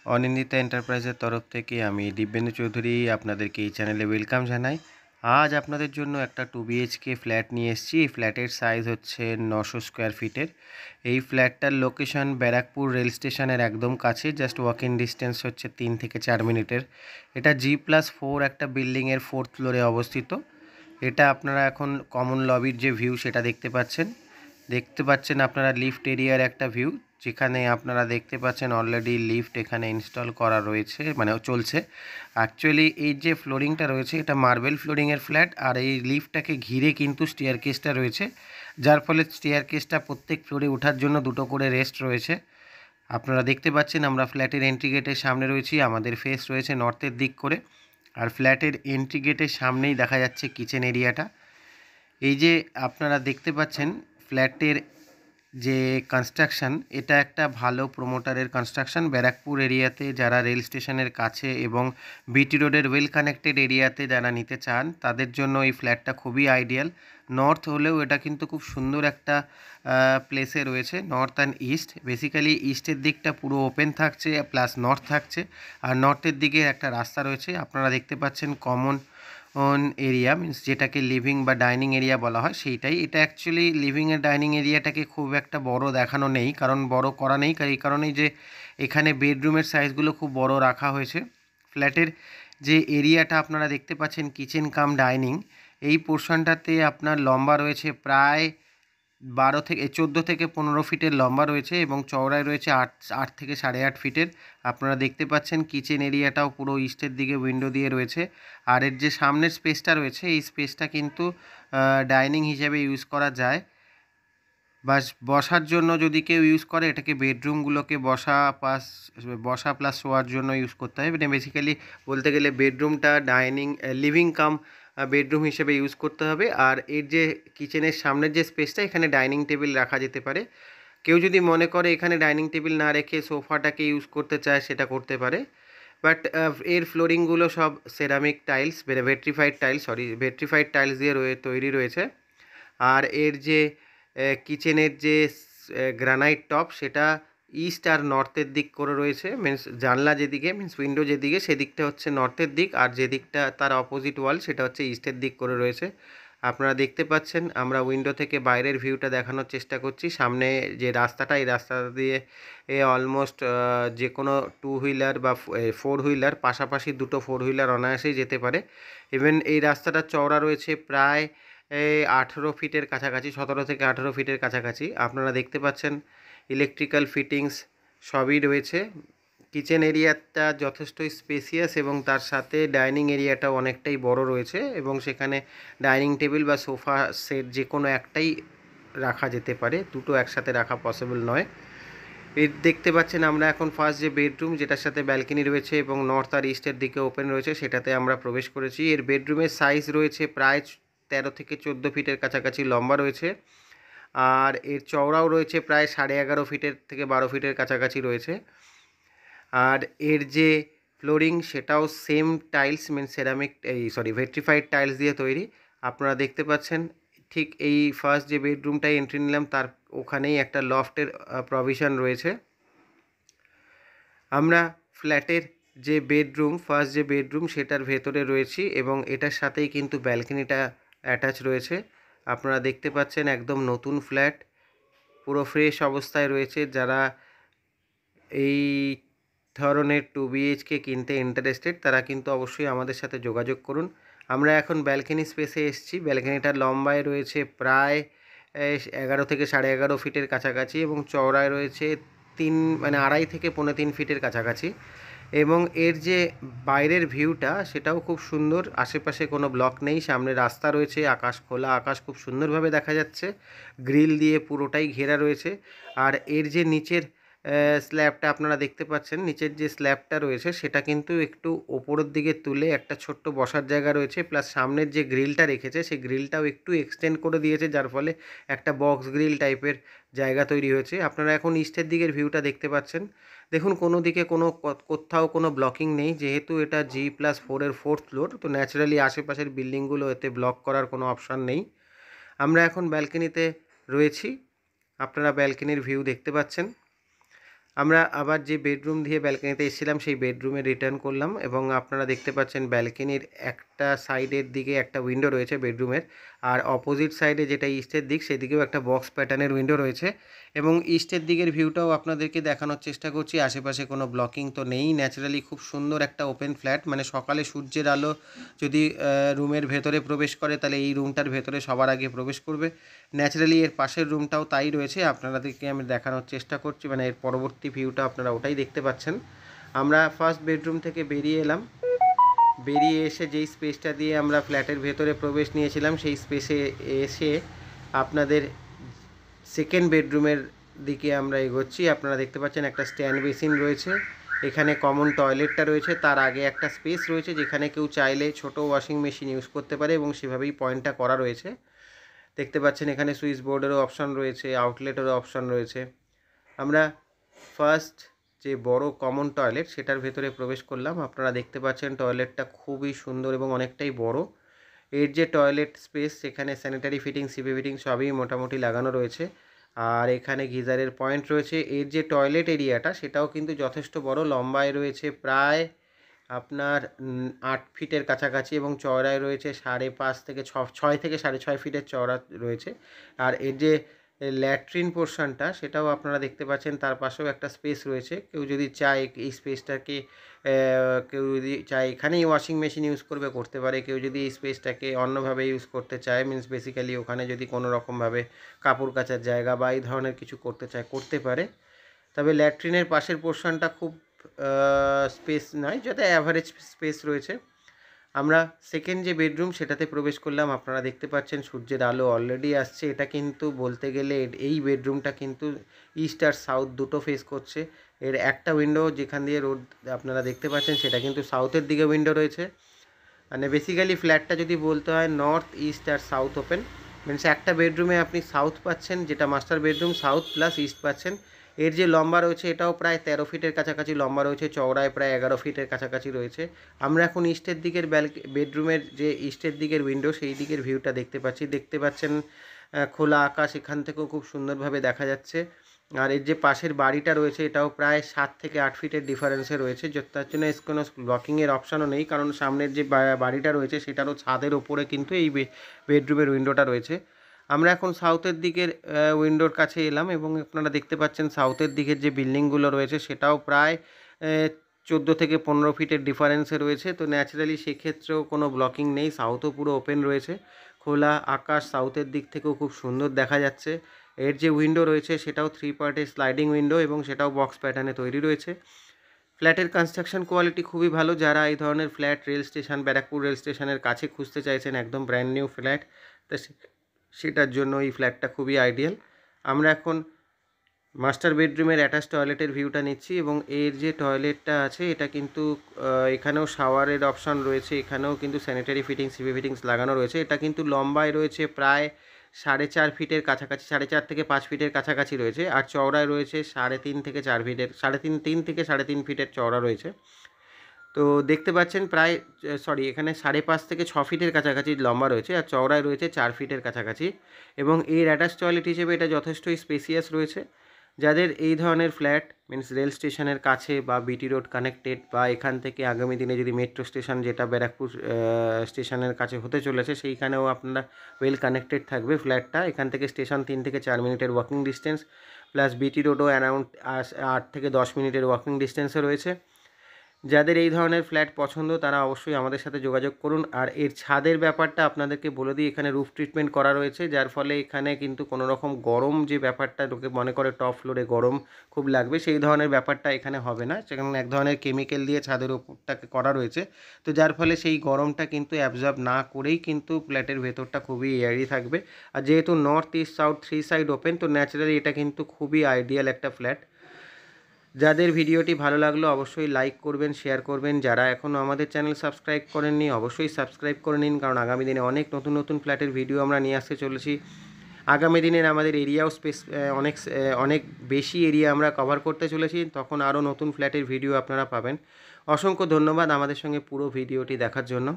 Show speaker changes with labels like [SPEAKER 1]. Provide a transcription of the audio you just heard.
[SPEAKER 1] অনিন্দিতা এন্টারপ্রাইজের তরফ থেকে আমি দিব্যেন্দু চৌধুরী আপনাদেরকে এই চ্যানেলে ওয়েলকাম জানাই। আজ আপনাদের জন্য একটা 2 BHK ফ্ল্যাট নিয়ে এসেছি। এই ফ্ল্যাটের সাইজ হচ্ছে 900 স্কোয়ার ফিটের। এই ফ্ল্যাটটার লোকেশন ব্যারাকপুর রেল স্টেশনের একদম কাছে, জাস্ট ওয়াক ইন ডিস্টেন্স হচ্ছে 3 থেকে 4 মিনিটের। এটা G+4 একটা বিল্ডিংয়ের 4th ফ্লোরে অবস্থিত। এটা আপনারা এখন কমন লবির যে ভিউ সেটা দেখতে পাচ্ছেন আপনারা লিফট এরিয়ার একটা ভিউ, যেখানে আপনারা দেখতে পাচ্ছেন অলরেডি লিফট এখানে ইনস্টল করা রয়েছে, মানে চলছে। অ্যাকচুয়ালি এই যে ফ্লোরিংটা রয়েছে এটা মার্বেল ফ্লোরিংয়ের ফ্ল্যাট, আর এই লিফটটাকে ঘিরে কিন্তু স্টেয়ারকেসটা রয়েছে, যার ফলে স্টেয়ারকেসটা প্রত্যেক ফ্লোরে ওঠার জন্য দুটো করে রেস্ট রয়েছে। আপনারা দেখতে পাচ্ছেন আমরা ফ্ল্যাটের এন্ট্রি গেটের সামনে রয়েছি, আমাদের ফেস রয়েছে নর্থের দিক করে। আর ফ্ল্যাটের এন্ট্রি গেটের সামনেই দেখা যাচ্ছে কিচেন এরিয়াটা। এই যে আপনারা দেখতে পাচ্ছেন ফ্ল্যাটের যে কনস্ট্রাকশন, এটা একটা ভালো প্রমোটারের কনস্ট্রাকশন। ব্যারাকপুর এরিয়াতে যারা রেল স্টেশনের কাছে এবং বিটি রোডের ওয়েল কানেক্টেড এরিয়াতে যারা নিতে চান তাদের জন্য এই ফ্ল্যাটটা খুবই আইডিয়াল। নর্থ হলেও এটা কিন্তু খুব সুন্দর একটা প্লেসে রয়েছে, নর্থ অ্যান্ড ইস্ট। বেসিক্যালি ইস্টের দিকটা পুরো ওপেন থাকছে, প্লাস নর্থ থাকছে, আর নর্থের দিকে একটা রাস্তা রয়েছে। আপনারা দেখতে পাচ্ছেন কমন এরিয়া, মিন্স যেটাকে লিভিং বা ডাইনিং এরিয়া বলা হয় সেইটাই। এটা অ্যাকচুয়ালি লিভিং এর ডাইনিং এরিয়াটাকে খুব একটা বড় দেখানো নেই, কারণ বড় করা নেই, এই কারণেই যে এখানে বেডরুমের সাইজগুলো খুব বড় রাখা হয়েছে। ফ্ল্যাটের যে এরিয়াটা আপনারা দেখতে পাচ্ছেন কিচেন কাম ডাইনিং, এই পোর্শনটাতে আপনার লম্বা রয়েছে প্রায় 14 থেকে 15 ফিটের লম্বা রয়েছে, এবং চওড়ায় রয়েছে 8 থেকে 8.5 ফিটের। আপনারা দেখতে পাচ্ছেন কিচেন এরিয়াটাও পুরো ইস্টের দিকে উইন্ডো দিয়ে রয়েছে। আর এর যে সামনের স্পেসটা রয়েছে এই স্পেসটা কিন্তু ডাইনিং হিসেবে ইউজ করা যায়, বাস বসার জন্য যদি কেউ ইউজ করে এটাকে বেডরুমগুলোকে বসা প্লাস শোয়ার জন্য ইউজ করতে হয়। মানে বেসিক্যালি বলতে গেলে বেডরুমটা ডাইনিং লিভিং কাম বেডরুম হিসেবে ইউজ করতে হবে। আর এর যে কিচেনের সামনের যে স্পেসটা, এখানে ডাইনিং টেবিল রাখা যেতে পারে। কেউ যদি মনে করে এখানে ডাইনিং টেবিল না রেখে সোফাটাকে ইউজ করতে চায় সেটা করতে পারে। বাট এর ফ্লোরিংগুলো সব সেরামিক টাইলস, ভেট্রিফাইড টাইলস দিয়ে তৈরি রয়েছে। আর এর যে কিচেনের যে গ্রানাইট টপ, সেটা ইস্ট আর নর্থের দিক করে রয়েছে। মিন্স জানলা যেদিকে, মিন্স উইন্ডো যেদিকে সেদিকটা হচ্ছে নর্থের দিক, আর যেদিকটা তার অপোজিট ওয়াল সেটা হচ্ছে ইস্টের দিক করে রয়েছে। আপনারা দেখতে পাচ্ছেন আমরা উইন্ডো থেকে বাইরের ভিউটা দেখানোর চেষ্টা করছি। সামনে যে রাস্তাটা, এই রাস্তাটা দিয়ে অলমোস্ট যে কোনো 2 হুইলার বা 4 হুইলার, পাশাপাশি দুটো 4 হুইলার অনায়াসেই যেতে পারে। ইভেন এই রাস্তাটা চওড়া রয়েছে প্রায় 18 ফিটের কাছাকাছি, 17 থেকে 18 ফিটের কাছাকাছি। আপনারা দেখতে পাচ্ছেন ইলেকট্রিক্যাল ফিটিংস সবই রয়েছে। কিচেন এরিয়াটা যথেষ্ট স্পেসিয়াস, এবং তার সাথে ডাইনিং এরিয়াটাও অনেকটাই বড় রয়েছে, এবং সেখানে ডাইনিং টেবিল বা সোফা সেট যে কোনো একটাই রাখা যেতে পারে, দুটো একসাথে রাখা পসিবল নয়। এর দেখতে পাচ্ছেন আমরা এখন ফার্স্ট যে বেডরুম, যেটার সাথে ব্যালকনি রয়েছে এবং নর্থ আর ইস্টের দিকে ওপেন রয়েছে, সেটাতে আমরা প্রবেশ করেছি। এর বেডরুমের সাইজ রয়েছে প্রায় 13 থেকে 14 ফিটের কাছাকাছি লম্বা রয়েছে, আর এর চওড়াও রয়েছে প্রায় 11.5 ফিটের থেকে 12 ফিটের কাছাকাছি রয়েছে। আর এর যে ফ্লোরিং সেটাও সেম টাইলস, মিন ভেট্রিফাইড টাইলস দিয়ে তৈরি। আপনারা দেখতে পাচ্ছেন ঠিক এই ফার্স্ট যে বেডরুমটায় এন্ট্রি নিলাম তার ওখানেই একটা লফটের প্রভিশন রয়েছে। আমরা ফ্ল্যাটের যে বেডরুম, ফার্স্ট যে বেডরুম সেটার ভেতরে রয়েছি, এবং এটার সাথেই কিন্তু ব্যালকনিটা অ্যাটাচ রয়েছে। আপনারা দেখতে পাচ্ছেন একদম নতুন ফ্ল্যাট, পুরো ফ্রেশ অবস্থায় রয়েছে। যারা এই ধরনের 2 BHK কিনতে ইন্টারেস্টেড তারা কিন্তু অবশ্যই আমাদের সাথে যোগাযোগ করুন। আমরা এখন ব্যালকনি স্পেসে এসেছি। ব্যালকনিটা লম্বায় রয়েছে প্রায় 11 থেকে 11.5 ফিটের কাছাকাছি, এবং চওড়ায় রয়েছে 2.5 থেকে 3.25 ফিটের কাছাকাছি। এবং এর যে বাইরের ভিউটা সেটাও খুব সুন্দর, আশেপাশে কোনো ব্লক নেই, সামনে রাস্তা রয়েছে, আকাশ খোলা, আকাশ খুব সুন্দরভাবে দেখা যাচ্ছে, গ্রিল দিয়ে পুরোটাই ঘেরা রয়েছে। আর এর যে নিচের স্ল্যাবটা আপনারা দেখতে পাচ্ছেন, নিচের যে স্ল্যাবটা রয়েছে সেটা কিন্তু একটু ওপরের দিকে তুলে একটা ছোট্ট বসার জায়গা রয়েছে, প্লাস সামনের যে গ্রিলটা রেখেছে সেই গ্রিলটাও একটু এক্সটেন্ড করে দিয়েছে, যার ফলে একটা বক্স গ্রিল টাইপের জায়গা তৈরি হয়েছে। আপনারা এখন ইস্টের দিকের ভিউটা দেখতে পাচ্ছেন। দেখুন কোনো দিকে কোথাও কোনো ব্লকিং নেই, যেহেতু এটা G+4 এর 4th ফ্লোর, তো ন্যাচারালি আশেপাশের বিল্ডিংগুলো এতে ব্লক করার কোনো অপশান নেই। আমরা এখন ব্যালকনিতে রয়েছি, আপনারা ব্যালকনির ভিউ দেখতে পাচ্ছেন। আমরা আবার যে বেডরুম দিয়ে ব্যালকনিতে এসেছিলাম সেই বেডরুমে রিটার্ন করলাম এবং আপনারা দেখতে পাচ্ছেন ব্যালকনির একটা সাইডের দিকে একটা উইন্ডো রয়েছে বেডরুমের, আর অপোজিট সাইডে যেটা ইস্টের দিক সেদিকেও একটা বক্স প্যাটার্নের উইন্ডো রয়েছে এবং ইস্টের দিকের ভিউটাও আপনাদেরকে দেখানোর চেষ্টা করছি। আশেপাশে কোনো ব্লকিং তো নেই, ন্যাচারালি খুব সুন্দর একটা ওপেন ফ্ল্যাট, মানে সকালে সূর্যের আলো যদি রুমের ভেতরে প্রবেশ করে তাহলে এই রুমটার ভেতরে সবার আগে প্রবেশ করবে। ন্যাচারালি এর পাশের রুমটাও তাই রয়েছে, আপনাদেরকে আমি দেখানোর চেষ্টা করছি, মানে এর পরবর্তী ভিউটা আপনারা ওটাই দেখতে পাচ্ছেন। আমরা ফার্স্ট বেডরুম থেকে বেরিয়ে এলাম, বেরিয়ে এসে যেই স্পেসটা দিয়ে আমরা ফ্ল্যাটের ভেতরে প্রবেশ নিয়েছিলাম সেই স্পেসে এসে আপনাদের সেকেন্ড বেডরুমের দিকে আমরা এগোচ্ছি। আপনারা দেখতে পাচ্ছেন একটা স্ট্যান্ড বেসিন রয়েছে, এখানে কমন টয়লেটটা রয়েছে, তার আগে একটা স্পেস রয়েছে যেখানে কেউ চাইলে ছোট ওয়াশিং মেশিন ইউজ করতে পারে এবং সেভাবেই পয়েন্টটা করা রয়েছে। দেখতে পাচ্ছেন এখানে সুইচ বোর্ডেরও অপশান রয়েছে, আউটলেটেরও অপশান রয়েছে। আমরা ফার্স্ট যে বড় কমন টয়লেট সেটার ভেতরে প্রবেশ করলাম। আপনারা দেখতে পাচ্ছেন টয়লেটটা খুবই সুন্দর এবং অনেকটাই বড়। এর যে টয়লেট স্পেস সেখানে স্যানিটারি ফিটিং, সিপি ফিটিং সবই মোটামুটি লাগানো রয়েছে, আর এখানে গিজারের পয়েন্ট রয়েছে। এর যে টয়লেট এরিয়াটা সেটাও কিন্তু যথেষ্ট বড়, লম্বায় রয়েছে প্রায় আপনার 8 ফিটের কাছাকাছি এবং চওড়ায় রয়েছে 5.5 থেকে 6 থেকে 6.5 ফিটের চওড়া রয়েছে। আর এর যে ল্যাট্রিন পোর্শনটা সেটাও আপনারা দেখতে পাচ্ছেন, তার পাশেও একটা স্পেস রয়েছে। কেউ যদি চায় এই স্পেসটাকে কেউ যদি চায় এখানেই ওয়াশিং মেশিন ইউজ করবে করতে পারে, কেউ যদি এই স্পেসটাকে অন্যভাবে ইউজ করতে চায়, মিন্স বেসিক্যালি ওখানে যদি কোনো রকমভাবে কাপড় কাচার জায়গা বা এই ধরনের কিছু করতে চায় করতে পারে। তবে ল্যাট্রিনের পাশের পোর্শনটা খুব স্পেস নয়, যাতে অ্যাভারেজ স্পেস রয়েছে। আমরা সেকেন্ড যে বেডরুম সেটাতে প্রবেশ করলাম। আপনারা দেখতে পাচ্ছেন সূর্যের আলো অলরেডি আসছে। এটা কিন্তু বলতে গেলে এই বেডরুমটা কিন্তু ইস্ট আর সাউথ দুটো ফেস করছে। এর একটা উইন্ডো যেখান দিয়ে রোড আপনারা দেখতে পাচ্ছেন সেটা কিন্তু সাউথের দিকে উইন্ডো রয়েছে। মানে বেসিক্যালি ফ্ল্যাটটা যদি বলতে হয় নর্থ, ইস্ট আর সাউথ ওপেন, মিনস একটা বেডরুমে আপনি সাউথ পাচ্ছেন, যেটা master bedroom, south plus east পাচ্ছেন। এর যে লম্বা রয়েছে এটাও প্রায় 13 ফিটের কাছাকাছি লম্বা রয়েছে, চওড়ায় প্রায় 11 ফিটের কাছাকাছি রয়েছে। আমরা এখন ইস্টের দিকের বেডরুমের যে ইস্টের দিকের উইন্ডো সেই দিকের ভিউটা দেখতে পাচ্ছি। দেখতে পাচ্ছেন খোলা আকাশ এখান থেকেও খুব সুন্দরভাবে দেখা যাচ্ছে। আর এর যে পাশের বাড়িটা রয়েছে এটাও প্রায় 7 থেকে 8 ফিটের ডিফারেন্সে রয়েছে, তার জন্য কোনো ব্লকিংয়ের অপশানও নেই, কারণ সামনের যে বাড়িটা রয়েছে সেটারও ছাদের ওপরে কিন্তু এই বেডরুমের উইন্ডোটা রয়েছে। আমরা এখন সাউথের দিকের উইন্ডোর কাছে এলাম এবং আপনারা দেখতে পাচ্ছেন সাউথের দিকের যে বিল্ডিংগুলো রয়েছে সেটাও প্রায় 14 থেকে 15 ফিটের ডিফারেন্সে রয়েছে। তো ন্যাচারালি সেক্ষেত্রেও কোনো ব্লকিং নেই, সাউথও পুরো ওপেন রয়েছে, খোলা আকাশ সাউথের দিক থেকেও খুব সুন্দর দেখা যাচ্ছে। এর যে উইন্ডো রয়েছে সেটাও 3 পার্টের স্লাইডিং উইন্ডো এবং সেটাও বক্স প্যাটার্নে তৈরি রয়েছে। ফ্ল্যাটের কনস্ট্রাকশন কোয়ালিটি খুবই ভালো। যারা এই ধরনের flat rail station, Barrackpore rail স্টেশনের কাছে খুঁজতে চাইছেন একদম ব্র্যান্ড নিউ ফ্ল্যাট, তা সেটার জন্য এই ফ্ল্যাটটা খুবই আইডিয়াল। আমরা এখন মাস্টার বেডরুমের অ্যাটাচ টয়লেটের ভিউটা নিচ্ছি এবং এর যে টয়লেটটা আছে এটা কিন্তু এখানেও শাওয়ারের অপশান রয়েছে, এখানেও কিন্তু স্যানিটারি ফিটিংস, সিপি ফিটিংস লাগানো রয়েছে। এটা কিন্তু লম্বায় রয়েছে প্রায় 4.5 ফিটের কাছাকাছি, 4.5 থেকে 5 ফিটের কাছাকাছি রয়েছে, আর চওড়ায় রয়েছে 3.5 থেকে 4 ফিটের, 3.5 থেকে 3.5 ফিটের চওড়া রয়েছে। তো দেখতে পাচ্ছেন প্রায় এখানে 5.5 থেকে 6 ফিটের কাছাকাছি লম্বা রয়েছে আর চওড়ায় রয়েছে 4 ফিটের কাছাকাছি এবং এর অ্যাটাচ টয়লেট হিসেবে এটা যথেষ্টই স্পেসিয়াস রয়েছে। যাদের এই ধরনের ফ্ল্যাট মিন্স রেল স্টেশনের কাছে বা বিটি রোড কানেক্টেড, বা এখান থেকে আগামী দিনে যদি মেট্রো স্টেশন যেটা ব্যারাকপুর স্টেশনের কাছে হতে চলেছে সেইখানেও আপনারা ওয়েল কানেক্টেড থাকবে ফ্ল্যাটটা। এখান থেকে স্টেশন 3 থেকে 4 মিনিটের ওয়াকিং ডিস্টেন্স, প্লাস বিটি রোডও অ্যারাউন্ড 8 থেকে 10 মিনিটের ওয়াকিং ডিস্টেন্সে রয়েছে। যাদের এই ধরনের ফ্ল্যাট পছন্দ তারা অবশ্যই আমাদের সাথে যোগাযোগ করুন। আর এর ছাদের ব্যাপারটা আপনাদেরকে বলে দিই, এখানে রুফ ট্রিটমেন্ট করা রয়েছে, যার ফলে এখানে কিন্তু কোনো রকম গরম যে ব্যাপারটা লোকে মনে করে টপ ফ্লোরে গরম খুব লাগবে, সেই ধরনের ব্যাপারটা এখানে হবে না। সেখানে এক ধরনের কেমিক্যাল দিয়ে ছাদের উপরটাকে করা রয়েছে, তো যার ফলে সেই গরমটা কিন্তু অ্যাবজর্ব না করেই কিন্তু ফ্ল্যাটের ভেতরটা খুবই এয়ারি থাকবে। আর যেহেতু north, east, south 3 side open, তো ন্যাচারালি এটা কিন্তু খুবই আইডিয়াল একটা ফ্ল্যাট। যাদের ভিডিওটি ভালো লাগলো অবশ্যই লাইক করবেন, শেয়ার করবেন। যারা এখনও আমাদের চ্যানেল সাবস্ক্রাইব করেননি অবশ্যই সাবস্ক্রাইব করে নিন, কারণ আগামী দিনে অনেক নতুন নতুন ফ্ল্যাটের ভিডিও আমরা নিয়ে আসতে চলেছি। আগামী দিনের আমাদের এরিয়াও অনেক বেশি এরিয়া আমরা কভার করতে চলেছি, তখন আরও নতুন ফ্ল্যাটের ভিডিও আপনারা পাবেন। অসংখ্য ধন্যবাদ আমাদের সঙ্গে পুরো ভিডিওটি দেখার জন্য।